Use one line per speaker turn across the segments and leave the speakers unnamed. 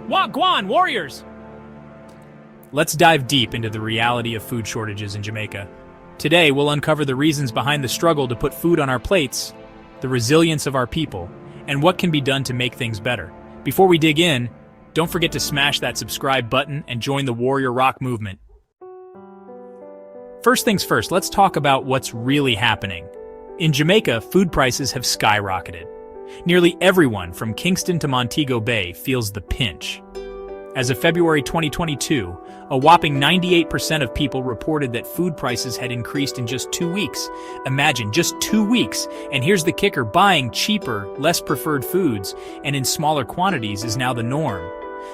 Wagwan warriors! Let's dive deep into the reality of food shortages in Jamaica. Today, we'll uncover the reasons behind the struggle to put food on our plates, the resilience of our people, and what can be done to make things better. Before we dig in, don't forget to smash that subscribe button and join the Warrior Rock movement. First things first, let's talk about what's really happening. In Jamaica, food prices have skyrocketed. Nearly everyone from Kingston to Montego Bay feels the pinch. As of February 2022, a whopping 98% of people reported that food prices had increased in just 2 weeks. Imagine, just 2 weeks. And here's the kicker, buying cheaper, less preferred foods, and in smaller quantities is now the norm.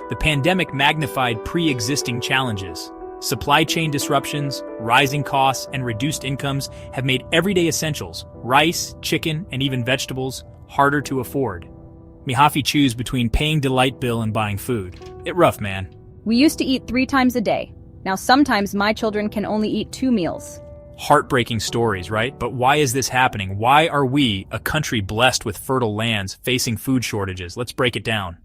The pandemic magnified pre-existing challenges. Supply chain disruptions, rising costs, and reduced incomes have made everyday essentials, rice, chicken, and even vegetables, harder to afford. Me have to choose between paying the light bill and buying food. It rough, man.
We used to eat 3 times a day. Now sometimes my children can only eat 2 meals.
Heartbreaking stories, right? But why is this happening? Why are we, a country blessed with fertile lands, facing food shortages? Let's break it down.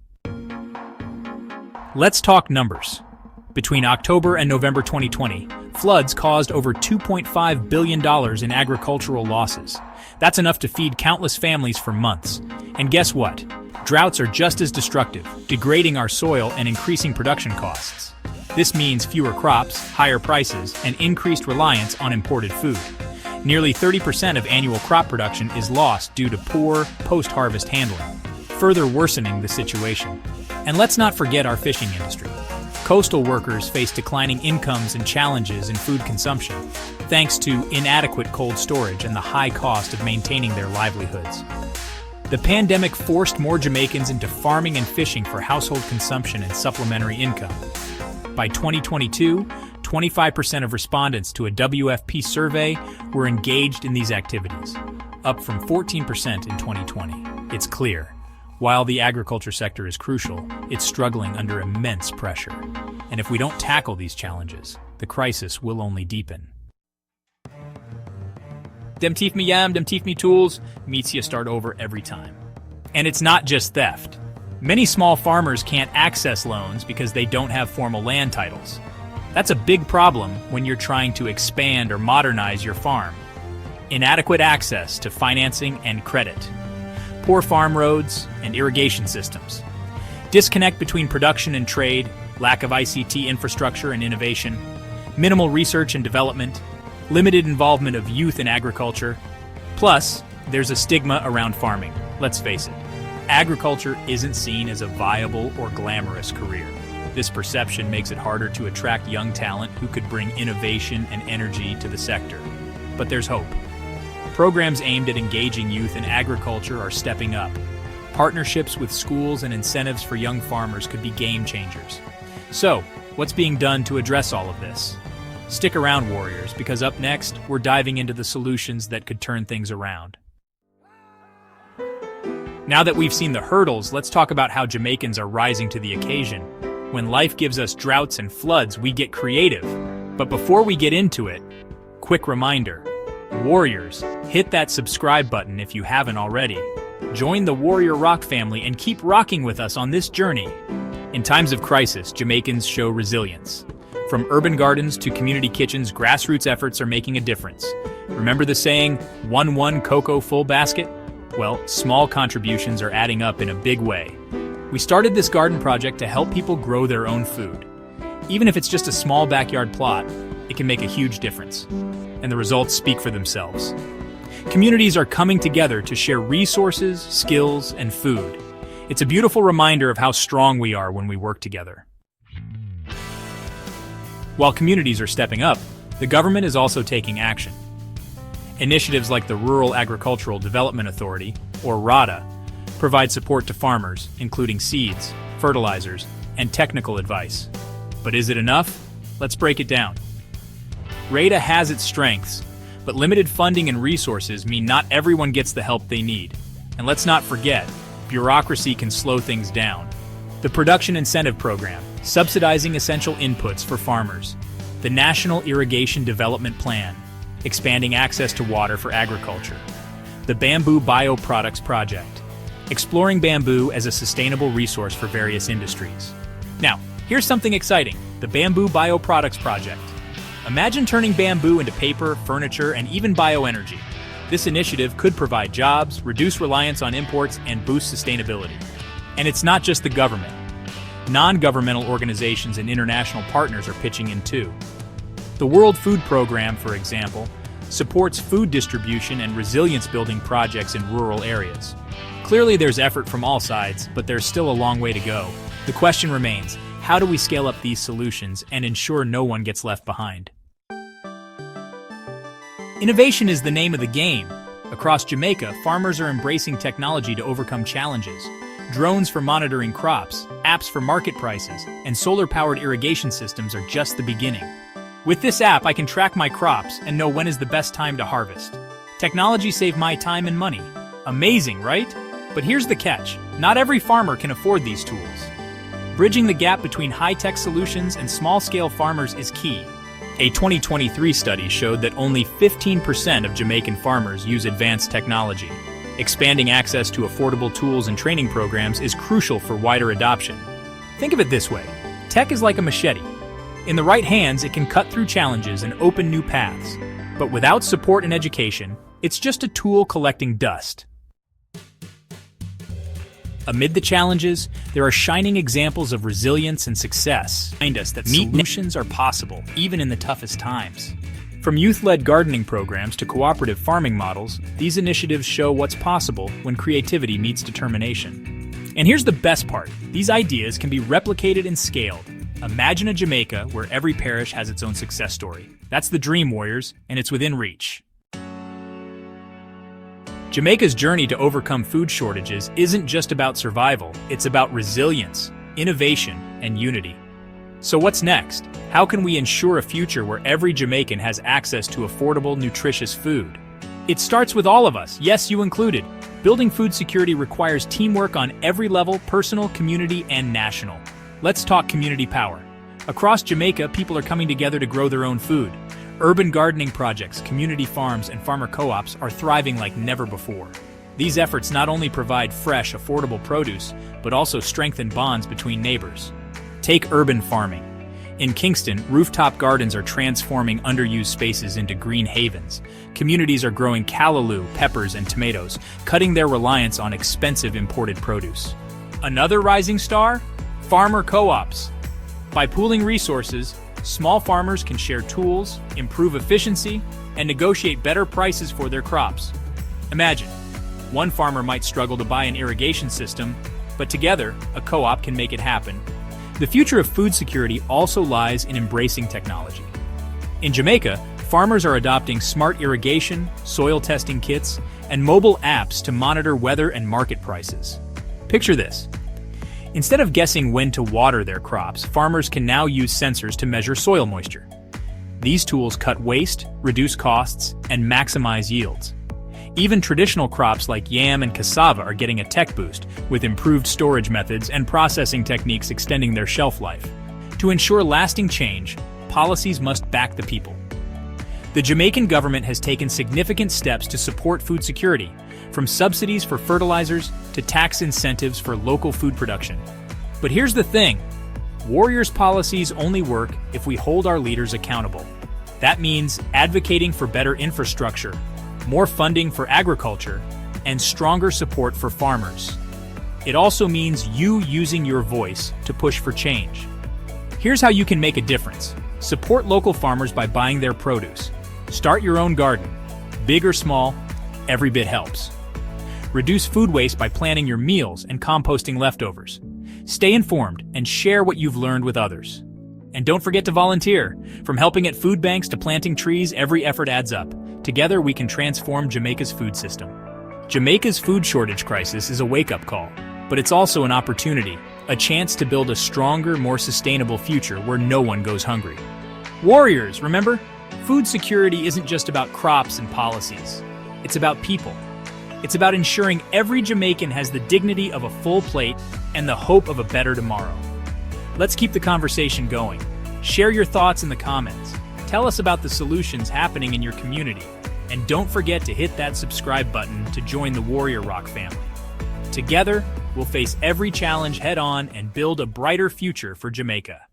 Let's talk numbers. Between October and November 2020, floods caused over $2.5 billion in agricultural losses. That's enough to feed countless families for months. And guess what? Droughts are just as destructive, degrading our soil and increasing production costs. This means fewer crops, higher prices, and increased reliance on imported food. Nearly 30% of annual crop production is lost due to poor post-harvest handling, further worsening the situation. And let's not forget our fishing industry. Coastal workers face declining incomes and challenges in food consumption, thanks to inadequate cold storage and the high cost of maintaining their livelihoods. The pandemic forced more Jamaicans into farming and fishing for household consumption and supplementary income. By 2022, 25% of respondents to a WFP survey were engaged in these activities, up from 14% in 2020. It's clear, while the agriculture sector is crucial, it's struggling under immense pressure. And if we don't tackle these challenges, the crisis will only deepen. Dem teeth me yam, dem teeth me tools, meets you start over every time. And it's not just theft. Many small farmers can't access loans because they don't have formal land titles. That's a big problem when you're trying to expand or modernize your farm. Inadequate access to financing and credit. Poor farm roads and irrigation systems. Disconnect between production and trade, lack of ICT infrastructure and innovation, minimal research and development, limited involvement of youth in agriculture. Plus, there's a stigma around farming. Let's face it, agriculture isn't seen as a viable or glamorous career. This perception makes it harder to attract young talent who could bring innovation and energy to the sector. But there's hope. Programs aimed at engaging youth in agriculture are stepping up. Partnerships with schools and incentives for young farmers could be game changers. So, what's being done to address all of this? Stick around, Warriors, because up next, we're diving into the solutions that could turn things around. Now that we've seen the hurdles, let's talk about how Jamaicans are rising to the occasion. When life gives us droughts and floods, we get creative. But before we get into it, quick reminder. Warriors, hit that subscribe button if you haven't already. Join the Warrior Rock family and keep rocking with us on this journey. In times of crisis, Jamaicans show resilience. From urban gardens to community kitchens, grassroots efforts are making a difference. Remember the saying, 1 cocoa full basket? Well, small contributions are adding up in a big way. We started this garden project to help people grow their own food. Even if it's just a small backyard plot, it can make a huge difference. And the results speak for themselves. Communities are coming together to share resources, skills, and food. It's a beautiful reminder of how strong we are when we work together. While communities are stepping up, the government is also taking action. Initiatives like the Rural Agricultural Development Authority, or RADA, provide support to farmers, including seeds, fertilizers, and technical advice. But is it enough? Let's break it down. RADA has its strengths, but limited funding and resources mean not everyone gets the help they need. And let's not forget, bureaucracy can slow things down. The Production Incentive Program, subsidizing essential inputs for farmers. The National Irrigation Development Plan, expanding access to water for agriculture. The Bamboo Bioproducts Project, exploring bamboo as a sustainable resource for various industries. Now, here's something exciting: the Bamboo Bioproducts Project. Imagine turning bamboo into paper, furniture, and even bioenergy. This initiative could provide jobs, reduce reliance on imports, and boost sustainability. And it's not just the government. Non-governmental organizations and international partners are pitching in too. The World Food Program, for example, supports food distribution and resilience-building projects in rural areas. Clearly there's effort from all sides, but there's still a long way to go. The question remains, how do we scale up these solutions and ensure no one gets left behind? Innovation is the name of the game. Across Jamaica, farmers are embracing technology to overcome challenges. Drones for monitoring crops, apps for market prices, and solar-powered irrigation systems are just the beginning. With this app, I can track my crops and know when is the best time to harvest. Technology saved my time and money. Amazing, right? But here's the catch. Not every farmer can afford these tools. Bridging the gap between high-tech solutions and small-scale farmers is key. A 2023 study showed that only 15% of Jamaican farmers use advanced technology. Expanding access to affordable tools and training programs is crucial for wider adoption. Think of it this way: tech is like a machete. In the right hands, it can cut through challenges and open new paths. But without support and education, it's just a tool collecting dust. Amid the challenges, there are shining examples of resilience and success. Remind us that solutions are possible, even in the toughest times. From youth-led gardening programs to cooperative farming models, these initiatives show what's possible when creativity meets determination. And here's the best part: these ideas can be replicated and scaled. Imagine a Jamaica where every parish has its own success story. That's the dream, warriors, and it's within reach. Jamaica's journey to overcome food shortages isn't just about survival, it's about resilience, innovation, and unity. So what's next? How can we ensure a future where every Jamaican has access to affordable, nutritious food? It starts with all of us, yes, you included. Building food security requires teamwork on every level: personal, community, and national. Let's talk community power. Across Jamaica, people are coming together to grow their own food. Urban gardening projects, community farms, and farmer co-ops are thriving like never before. These efforts not only provide fresh, affordable produce, but also strengthen bonds between neighbors. Take urban farming. In Kingston, rooftop gardens are transforming underused spaces into green havens. Communities are growing callaloo, peppers, and tomatoes, cutting their reliance on expensive imported produce. Another rising star? Farmer co-ops. By pooling resources, small farmers can share tools, improve efficiency, and negotiate better prices for their crops. Imagine, one farmer might struggle to buy an irrigation system, but together, a co-op can make it happen. The future of food security also lies in embracing technology. In Jamaica, farmers are adopting smart irrigation, soil testing kits, and mobile apps to monitor weather and market prices. Picture this. Instead of guessing when to water their crops, farmers can now use sensors to measure soil moisture. These tools cut waste, reduce costs, and maximize yields. Even traditional crops like yam and cassava are getting a tech boost, with improved storage methods and processing techniques extending their shelf life. To ensure lasting change, policies must back the people. The Jamaican government has taken significant steps to support food security, from subsidies for fertilizers to tax incentives for local food production. But here's the thing: Warriors policies only work if we hold our leaders accountable. That means advocating for better infrastructure, more funding for agriculture, and stronger support for farmers. It also means you using your voice to push for change. Here's how you can make a difference. Support local farmers by buying their produce. Start your own garden. Big or small, every bit helps. Reduce food waste by planning your meals and composting leftovers. Stay informed and share what you've learned with others. And don't forget to volunteer. From helping at food banks to planting trees, every effort adds up. Together we can transform Jamaica's food system. Jamaica's food shortage crisis is a wake-up call, but it's also an opportunity, a chance to build a stronger, more sustainable future where no one goes hungry. Warriors, remember? Food security isn't just about crops and policies. It's about people. It's about ensuring every Jamaican has the dignity of a full plate and the hope of a better tomorrow. Let's keep the conversation going. Share your thoughts in the comments. Tell us about the solutions happening in your community. And don't forget to hit that subscribe button to join the Warrior Rock family. Together, we'll will face every challenge head-on and build a brighter future for Jamaica.